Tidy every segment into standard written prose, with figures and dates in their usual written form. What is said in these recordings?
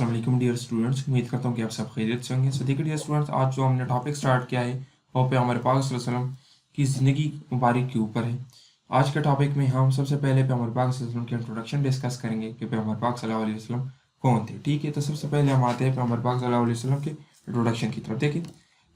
अस्सलाम वालेकुम dear students, उम्मीद करता हूँ कि आप सब खैरियत से होंगे। सो देखिए डियर स्टूडेंट्स, आज जो हमने टॉपिक स्टार्ट किया है वो पे हमारे पाक सल्लल्लाहु अलैहि वसल्लम की ज़िंदगी मुबारक के ऊपर है। आज के टॉपिक में हम सबसे पहले पे हमारे पाक सल्लल्लाहु अलैहि वसल्लम की इंट्रोडक्शन डिस्कस करेंगे कि पे हमारे पाक सल्लल्लाहु अलैहि वसल्लम कौन थे। ठीक है, तो सबसे पहले हम आते हैं पे हमारे पाक सल्लल्लाहु अलैहि वसल्लम के इंट्रोडक्शन की तरफ। देखिए,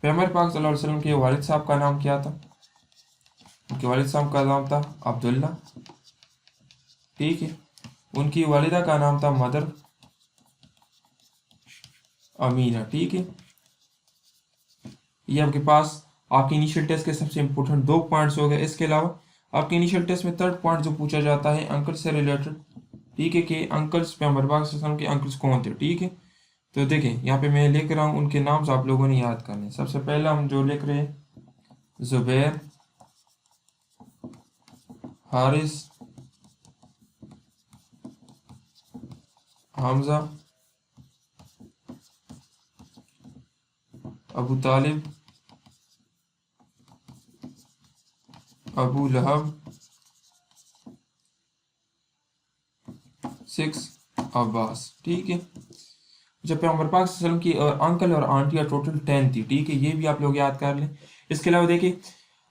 पे हमारे पाक सल्लल्लाहु अलैहि वसल्लम के वालिद साहब का नाम क्या था? उनके वालिद साहब का नाम था अब्दुल्ला। ठीक है, उनकी वालिदा का नाम था मदर अमीना। ठीक है, ये आपके पास आपके इनिशियल टेस्ट के सबसे इंपॉर्टेंट दो पॉइंट्स हो गए। इसके अलावा आपके इनिशियल टेस्ट में थर्ड पॉइंट जो पूछा जाता है अंकल से रिलेटेड। ठीक है, कि अंकल्स पे हमारे पास के अंकल्स कौन थे। ठीक है, तो देखें यहाँ पे मैं लिख रहा हूँ, उनके नाम आप लोगों ने याद करने। सबसे पहला हम जो लिख रहे हैं, जुबैर, हारिस, हमजा, अबू तालिब, अबू लहब, 6 अब्बास। ठीक है, जब पैगम्बर पाक सल्लल्लाहु अलैहि वसल्लम की अंकल और आंटियाँ टोटल 10 थी। ठीक है, ये भी आप लोग याद कर लें। इसके अलावा देखिए,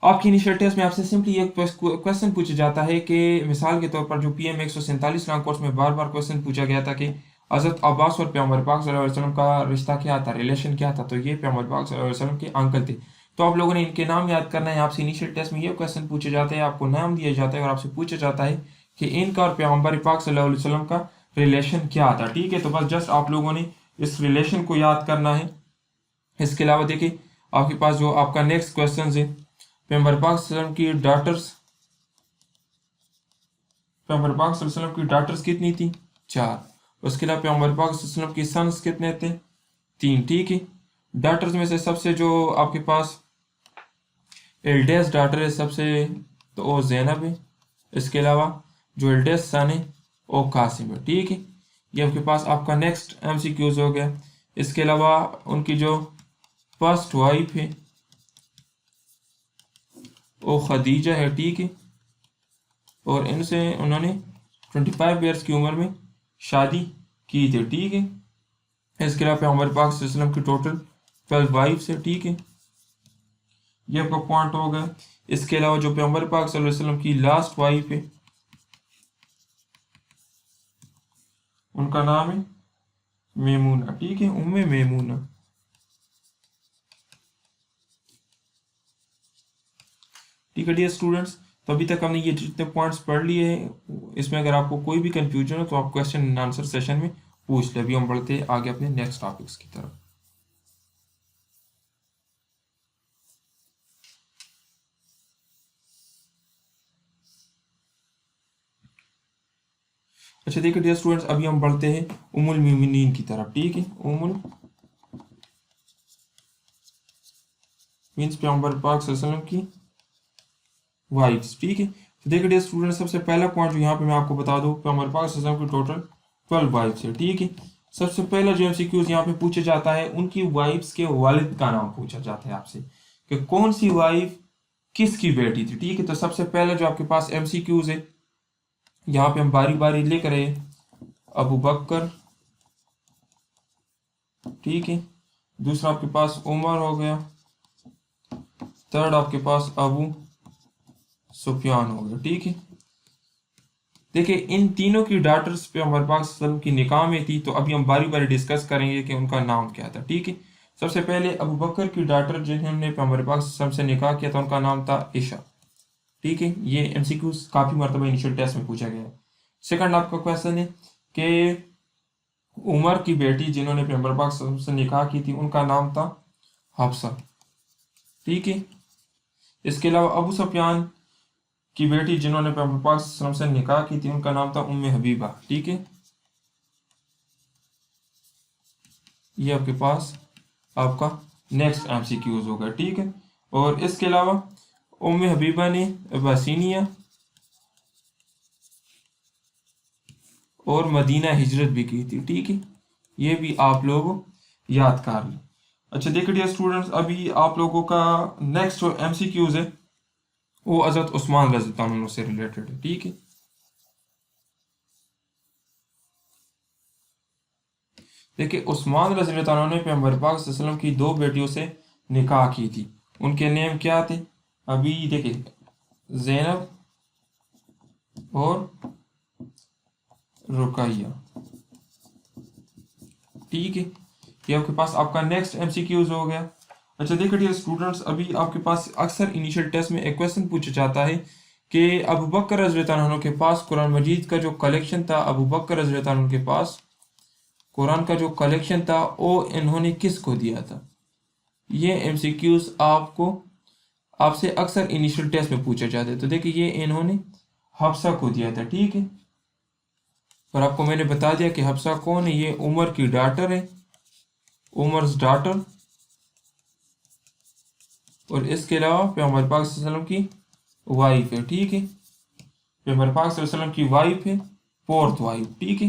आपकी इनिशियल टेस्ट में आपसे सिंपली एक क्वेश्चन पूछा जाता है कि मिसाल के तौर पर जो PM 147 रैंक कोर्स में बार बार क्वेश्चन पूछा गया था कि हज़रत अब्बास और पैगम्बर पाक सल्लल्लाहु अलैहि वसल्लम का रिश्ता क्या था, रिलेशन क्या था, तो ये पैगम्बर पाक सल्लल्लाहु अलैहि वसल्लम के अंकल थे। तो आप लोगों ने इनके नाम याद करना है। आपसे इनिशियल टेस्ट में ये क्वेश्चन पूछे जाते हैं, आपको नाम दिया जाता है और आपसे पूछा जाता है कि इनका और पैगम्बर पाक सल्लल्लाहु अलैहि वसल्लम का रिलेशन क्या था। ठीक है, तो बस जस्ट आप लोगों ने इस रिलेशन को याद करना है। इसके अलावा देखिए, आपके पास जो आपका नेक्स्ट क्वेश्चन है, पैगम्बर पाक सल्लल्लाहु अलैहि वसल्लम की डॉटर्स, पैगम्बर पाक सल्लल्लाहु अलैहि वसल्लम की डॉटर्स कितनी थी? 4। उसके अलावा पैगम्बर पाक सल्लल्लाहु अलैहि वसल्लम की सन्स कितने थे? 3। ठीक है, डॉटर्स में से सबसे जो आपके पास एल्डेस्ट डॉटर है सबसे, तो वो जैनब है। इसके अलावा जो एल्डेस्ट सन है वो कासिम है। ठीक है, ये आपके पास आपका नेक्स्ट MCQs हो गया। इसके अलावा उनकी जो फर्स्ट वाइफ है वो खदीजा है। ठीक है, और इनसे उन्होंने 25 ईयर्स की उम्र में शादी की थी। ठीक है, इसके अलावा पैगम्बर पाक सल्लल्लाहु अलैहि वसल्लम की टोटल 12 वाइफ्स है। ठीक है, ये आपका पॉइंट हो गया। इसके अलावा जो पैगम्बर पाक सल्लल्लाहु अलैहि वसल्लम की लास्ट वाइफ है उनका नाम है मेमूना। ठीक है, उम्मे मेमूना। ठीक है डियर स्टूडेंट्स, तो अभी तक हमने ये जितने पॉइंट्स पढ़ लिए हैं, इसमें अगर आपको कोई भी कंफ्यूजन हो तो आप क्वेश्चन एंड आंसर सेशन में पूछ ले। अभी हम बढ़ते हैं आगे अपने नेक्स्ट टॉपिक्स की तरफ। अच्छा देखिए डियर स्टूडेंट्स, अभी हम बढ़ते हैं उम्मुल मोमिनीन की तरफ। ठीक है, उम्मुल मीन्स पैगम्बर पाक सल्लल्लाहु अलैहि वसल्लम की वाइफ्स। ठीक है, तो देखिए डियर स्टूडेंट्स, सबसे पहला पॉइंट जो यहाँ पे मैं आपको बता दूँ, पैगम्बर पाक सल्लल्लाहु अलैहि वसल्लम की टोटल 12 वाइफ्स है। ठीक है, सबसे पहला जो MCQs यहाँ पे पूछा जाता है, उनकी वाइफ्स के वालिद का नाम पूछा जाता है आपसे कि कौन सी वाइफ किसकी बेटी थी। ठीक है, तो सबसे पहला जो आपके पास MCQs है, यहाँ पे हम बारी बारी लिख रहे हैं, अबू बकर। ठीक है, दूसरा आपके पास उमर हो गया, थर्ड आपके पास अबू सुफियान हो गया। ठीक है, देखिए इन तीनों की डॉटर्स पे हमारे पास की निकाह में थी, तो अभी हम बारी बारी डिस्कस करेंगे कि उनका नाम क्या था। ठीक है, सबसे पहले अबू बकर की डॉटर जिन्होंने हमारे पास से निकाह किया था उनका नाम था ईशा। ठीक है, ये MCQs काफ़ी मरतबा इनिशियल टेस्ट में पूछा गया है। सेकंड आपका क्वेश्चन है कि उमर की बेटी जिन्होंने पैगम्बर पाक से निकाह की थी उनका नाम था हफ्सा। ठीक है, इसके अलावा अबू सुफियान की बेटी जिन्होंने पैगम्बर पाक से निकाह की थी उनका नाम था उम्मे हबीबा। ठीक है, ये आपके पास आपका नेक्स्ट MCQs होगा। ठीक है, और इसके अलावा उम्मे हबीबा ने बासीनिया और मदीना हिजरत भी की थी। ठीक है, ये भी आप लोग याद कर लें। अच्छा देखिए डियर स्टूडेंट्स, अभी आप लोगों का नेक्स्ट जो MCQs है वो हज़रत उस्मान रज़ी अल्लाह अन्हु से रिलेटेड है। ठीक है, देखिए उस्मान रज़ी अल्लाह तआला ने पैगंबर पाक सल्लल्लाहु अलैहि वसल्लम की दो बेटियों से निकाह की थी। उनके नेम क्या थे? अभी देखिए, ज़ैनब और रुकैया। ठीक है, ये आपके पास आपका नेक्स्ट एमसीक्यूज हो गया। अच्छा देखिए डियर स्टूडेंट्स, अभी आपके पास अक्सर इनिशियल टेस्ट में एक क्वेश्चन पूछा जाता है कि अबू बकर रज़ियल्लाहु अन्हु के पास कुरान मजीद का जो कलेक्शन था, अबू बकर रज़ियल्लाहु अन्हु के पास कुरान का जो कलेक्शन था वो इन्होंने किसको दिया था? ये एमसीक्यूज आपसे अक्सर इनिशियल टेस्ट में पूछे जाते हैं। तो देखिए ये इन्होंने हफ्सा को दिया था। ठीक है, और आपको मैंने बता दिया कि हफ्सा कौन है, ये उमर की डॉटर है, उमर्स डॉटर। और इसके अलावा पैगंबर पाक सल्लल्लाहु अलैहि वसल्लम की वाइफ है। ठीक है, पैगंबर पाक सल्लल्लाहु अलैहि वसल्लम की वाइफ है, फोर्थ वाइफ। ठीक है,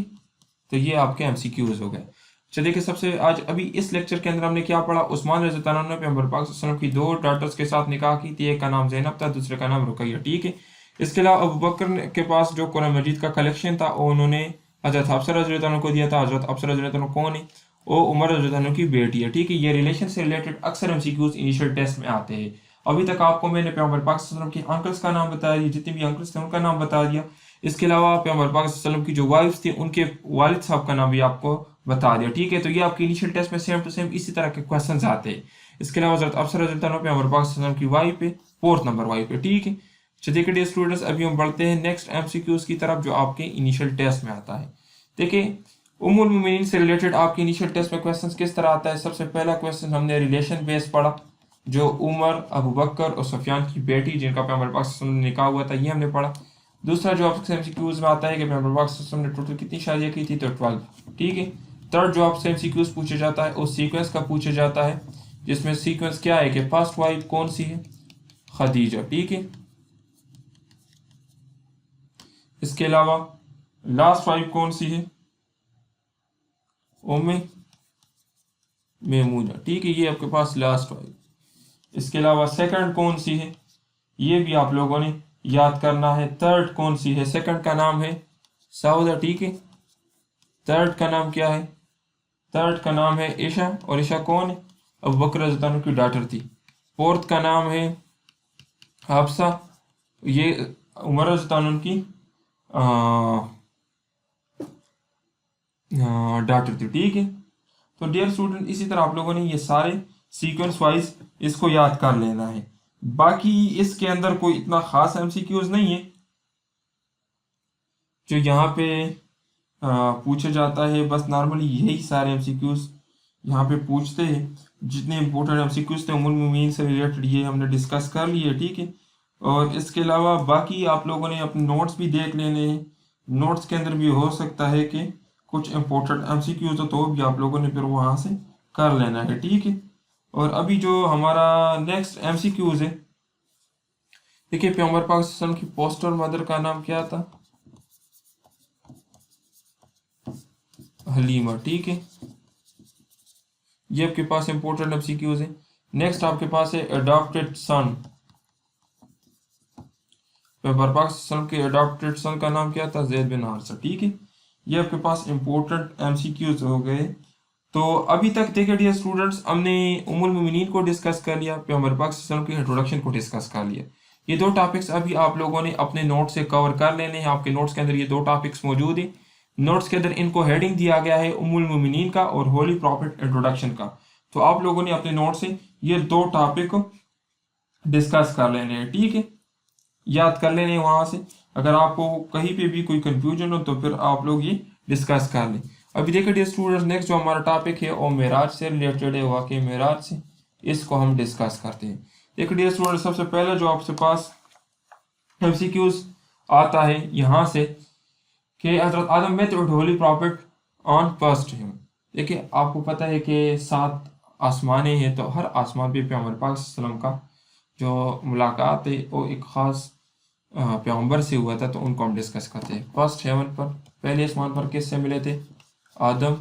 तो ये आपके एमसीक्यूज हो गए। चलिए कि सबसे आज अभी इस लेक्चर के अंदर हमने क्या पढ़ा? उस्मान रज़ी अल्लाह अन्हु ने पैगंबर पाक सल्लल्लाहु अलैहि वसल्लम की दो डॉटर्स के साथ निकाह की थी, एक का नाम ज़ैनब था, दूसरे का नाम रुकैया। ठीक है, इसके अलावा अबू बकर के पास जो कुरान मजीद का कलेक्शन था वो उन्होंने हज़रत हफ्सा रज़ी अल्लाह अन्हु को दिया था। हज़रत हफ्सा रज़ी अल्लाह अन्हु कौन है? वो उमर रज़ी अल्लाह अन्हु की बेटी है। ठीक है, ये रिलेशन से रिलेटेड अक्सर एमसीक्यूज इनिशियल टेस्ट में आते हैं। अभी तक आपको मैंने पैगंबर पाक सल्लल्लाहु अलैहि वसल्लम के अंकल्स का नाम बता दिया, जितने भी अंकल्स थे उनका नाम बता दिया। इसके अलावा पैगंबर पाक सल्लल्लाहु अलैहि वसल्लम की जो वाइफ्स थी उनके वालिद साहब का नाम भी आपको बता दिया। ठीक है, तो ये आपके इनिशियल टेस्ट में सेम टू सेम इसी तरह के क्वेश्चंस आते हैं। इसके अलावा हज़रत हफ्सा रज़ी अल्लाह अन्हु पैगंबर पाक सल्लल्लाहु अलैहि वसल्लम की वाइफ है, फोर्थ नंबर वाइफ है। ठीक है, चलिए डियर स्टूडेंट्स, अभी हम बढ़ते हैं नेक्स्ट एमसीक्यूज की तरफ जो आपके इनिशियल टेस्ट में आता है। देखिए उम्मुल मोमिनीन से रिलेटेड आपके इनिशियल टेस्ट में क्वेश्चंस किस तरह आता है? सबसे पहला क्वेश्चन हमने रिलेशन बेस पढ़ा, जो उमर, अबू बकर और सुफियान की बेटी जिनका पैगंबर पाक सल्लल्लाहु अलैहि वसल्लम ने निकाह हुआ था, ये हमने पढ़ा। दूसरा जो आपसे एमसीक्यूज में आता है कि पैगंबर पाक सल्लल्लाहु अलैहि वसल्लम ने टोटल कितनी शादियां की थी? तो 12। ठीक है, थर्ड जो आपसे एमसीक्यूज पूछा जाता है वो सीक्वेंस का पूछा जाता है, जिसमें सीक्वेंस क्या है कि फर्स्ट वाइफ कौन सी है? खदीजा। ठीक है, इसके अलावा लास्ट वाइफ कौन सी है? उम्मे मेमूना। ठीक है, ये आपके पास लास्ट वाइफ। इसके अलावा सेकंड कौन सी है? ये भी आप लोगों ने याद करना है। थर्ड कौन सी है? सेकंड का नाम है सऊदा। ठीक है, थर्ड का नाम क्या है? थर्ड का नाम है ईशा, और ईशा कौन है? अबू बकर रज़ी अल्लाह अन्हु की डॉटर थी। फोर्थ का नाम है हफ्सा, ये उमर रज़ी अल्लाह अन्हु की डॉटर थी। ठीक है, तो डियर स्टूडेंट इसी तरह आप लोगों ने ये सारे सीक्वेंस वाइज इसको याद कर लेना है। बाकी इसके अंदर कोई इतना खास एमसीक्यूज नहीं है जो यहाँ पे पूछा जाता है, बस नॉर्मली यही सारे एमसीक्यूज यहाँ पे पूछते हैं। जितने इंपॉर्टेंट एमसीक्यूज थे उम्मुल मोमिनीन से रिलेटेड ये हमने डिस्कस कर लिए। ठीक है, और इसके अलावा बाकी आप लोगों ने अपने नोट्स भी देख लेने हैं। नोट्स के अंदर भी हो सकता है कि कुछ इंपॉर्टेंट एमसीक्यूज हो तो भी आप लोगों ने फिर वहाँ से कर लेना है। ठीक है, और अभी जो हमारा नेक्स्ट एमसीक्यूज है, देखिए पैगंबर पाक सल्लल्लाहु अलैहि वसल्लम की पोस्टर मदर का नाम क्या था? हलीमा। ठीक है, ये आपके पास इंपॉर्टेंट एमसीक्यूज है। नेक्स्ट आपके पास है अडॉप्टेड सन। पैगंबर पाक सल्लल्लाहु अलैहि वसल्लम के अडॉप्टेड सन का नाम क्या था? ज़ैद बिन हारिसा। ठीक है, ये आपके पास इंपॉर्टेंट एमसीक्यूज हो गए। तो अभी तक देखिए डियर स्टूडेंट्स, हमने उम्मुल मोमिनीन को डिस्कस कर लिया, पैगंबर पाक सल्लल्लाहु अलैहि वसल्लम की इंट्रोडक्शन को डिस्कस कर लिया। ये दो टॉपिक्स अभी आप लोगों ने अपने नोट से कवर कर लेने हैं। आपके नोट्स के अंदर ये दो टॉपिक्स मौजूद हैं। नोट्स के अंदर इनको हेडिंग दिया गया है उम्मुल मोमिनीन का और होली प्रॉफिट इंट्रोडक्शन का। तो आप लोगों ने अपने नोट से ये दो टॉपिक डिस्कस कर लेने हैं। ठीक है, याद कर लेने वहां से। अगर आपको कहीं पे भी कोई कंफ्यूजन हो तो फिर आप लोग ये डिस्कस कर लें। अभी देखिए डियर स्टूडेंट्स, नेक्स्ट जो हमारा टॉपिक है वो मेराज से रिलेटेड है, वाकई मेराज से, इसको हम डिस्कस करते हैं। देखिए डियर स्टूडेंट्स, सबसे पहले जो आपके पास एमसीक्यूज आता है यहाँ से कि Hazrat Adam met with holy prophet on first him. देखिए आपको पता है कि 7 आसमानें हैं, तो हर आसमान पे पैगंबर पाक सल्लल्लाहु अलैहि वसल्लम का जो मुलाकात है वो एक ख़ास पैगंबर से हुआ था, तो उनको हम डिस्कस करते हैं। फर्स्ट हेवन पर, पहले आसमान पर किससे मिले थे? आदम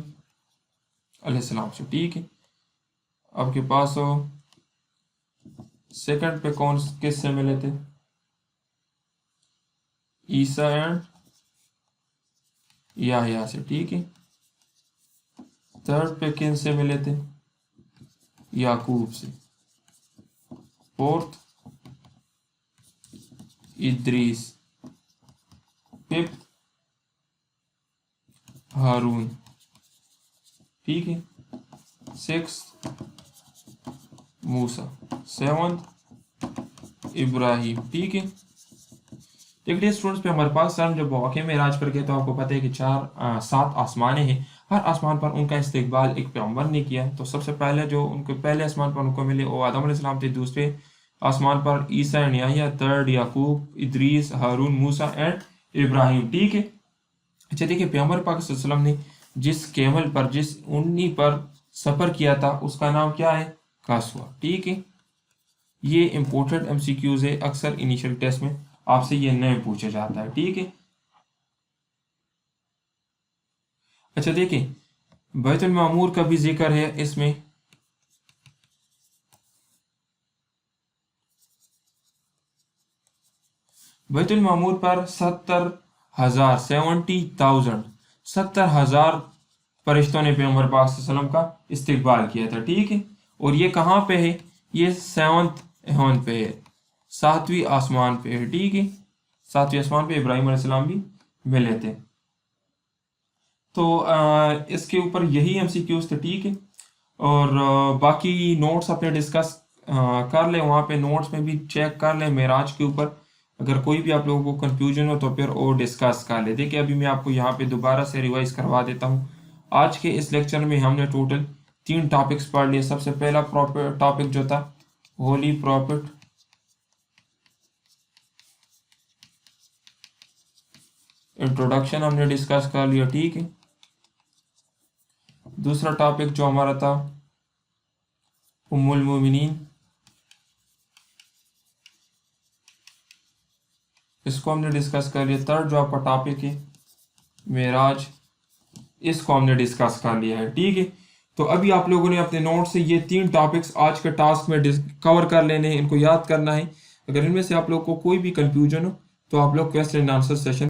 अलैहिस्सलाम से। ठीक है, आपके पास हो सेकंड पे कौन किससे मिले थे? ईसा एंड याहया से। ठीक है, थर्ड पे किन से मिले थे? याकूब से। फोर्थ इद्रीस। फिफ्थ हारून। ठीक है। सिक्स मूसा। सेवंथ इब्राहिम। ठीक है। देखिए स्टूडेंट्स पे हमारे पास सर जब वाक़े में राज पर गए तो आपको पता है कि सात आसमानें हैं। हर आसमान पर उनका इस्तकबाल एक पैगंबर ने किया। तो सबसे पहले जो उनके पहले आसमान पर उनको मिले वो आदम अलैहिस्सलाम थे। दूसरे आसमान पर Isa and Yahya. Third Yaqub, Idris, Harun, Musa and Ibrahim. ठीक है। अच्छा देखिए पैगंबर पाक सल्लल्लाहु अलैहि वसल्लम ने जिस कैमल पर जिस ऊँटनी पर सफ़र किया था उसका नाम क्या है? कासवा। ठीक है। ये इम्पोर्टेंट एमसीक्यूज है, अक्सर इनिशियल टेस्ट में आपसे ये नहीं पूछा जाता है। ठीक है। अच्छा देखिए बैतुल मामूर का भी जिक्र है इसमें। बैतुल मामूर पर 70,000 70,000 फरिश्तों ने पैगंबर पाक सल्लल्लाहु अलैहि वसल्लम का इस्तकबाल किया था। ठीक है। और ये कहाँ पे है? ये सेवंथ हेवन पे है, सातवीं आसमान पे है। ठीक है। सातवें आसमान पे इब्राहिम अलैहिस्सलाम भी मिले थे। तो इसके ऊपर यही एमसीक्यूज थे। ठीक है। और बाकी नोट्स अपने डिस्कस कर लें, वहाँ पे नोट्स में भी चेक कर लें मेराज के ऊपर। अगर कोई भी आप लोगों को कंफ्यूजन हो तो फिर और डिस्कस कर ले। देखिए अभी मैं आपको यहाँ पे दोबारा से रिवाइज करवा देता हूँ। आज के इस लेक्चर में हमने टोटल 3 टॉपिक्स पढ़ लिए। सबसे पहला टॉपिक जो था होली प्रॉफिट, इंट्रोडक्शन हमने डिस्कस कर लिया। ठीक है। दूसरा टॉपिक जो हमारा था उम्मुल मोमिनीन, इसको हमने डिस्कस कर लिया। थर्ड जो आपका टॉपिक है मेराज, इसको हमने डिस्कस कर लिया है। ठीक है। तो अभी आप लोगों ने अपने नोट से ये 3 टॉपिक्स आज के टास्क में कवर कर लेने हैं, इनको याद करना है। अगर इनमें से आप लोग को कोई भी कंफ्यूजन हो तो आप लोग क्वेश्चन एंड आंसर सेशन